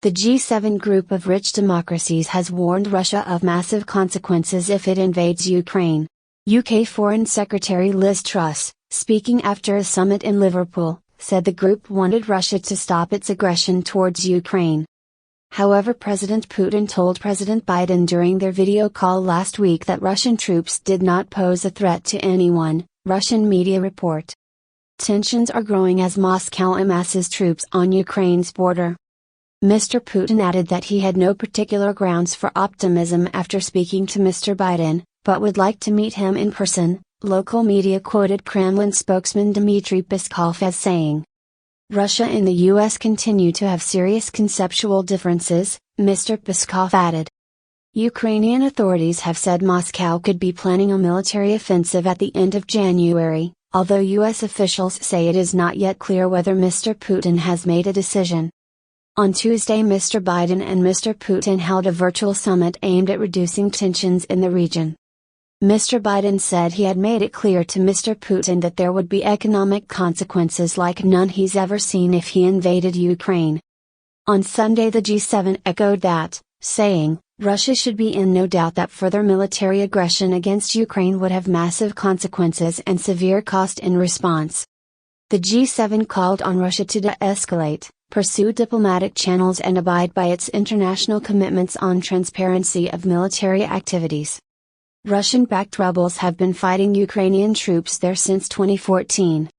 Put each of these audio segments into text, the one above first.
The G7 group of rich democracies has warned Russia of massive consequences if it invades Ukraine. UK Foreign Secretary Liz Truss, speaking after a summit in Liverpool, said the group wanted Russia to stop its aggression towards Ukraine. However, President Putin told President Biden during their video call last week that Russian troops did not pose a threat to anyone, Russian media report. Tensions are growing as Moscow amasses troops on Ukraine's border. Mr. Putin added that he had no particular grounds for optimism after speaking to Mr. Biden, but would like to meet him in person. Local media quoted Kremlin spokesman Dmitry Peskov as saying. Russia and the US continue to have serious conceptual differences, Mr. Peskov added. Ukrainian authorities have said Moscow could be planning a military offensive at the end of January, although US officials say it is not yet clear whether Mr. Putin has made a decision. On Tuesday, Mr. Biden and Mr. Putin held a virtual summit aimed at reducing tensions in the region. Mr. Biden said he had made it clear to Mr. Putin that there would be economic consequences like none he's ever seen if he invaded Ukraine. On Sunday, the G7 echoed that, saying, Russia should be in no doubt that further military aggression against Ukraine would have massive consequences and severe cost in response. The G7 called on Russia to de-escalate, pursue diplomatic channels and abide by its international commitments on transparency of military activities. Russian-backed rebels have been fighting Ukrainian troops there since 2014.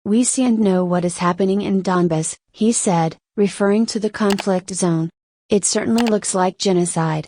We see and know what is happening in Donbas, he said, referring to the conflict zone. It certainly looks like genocide.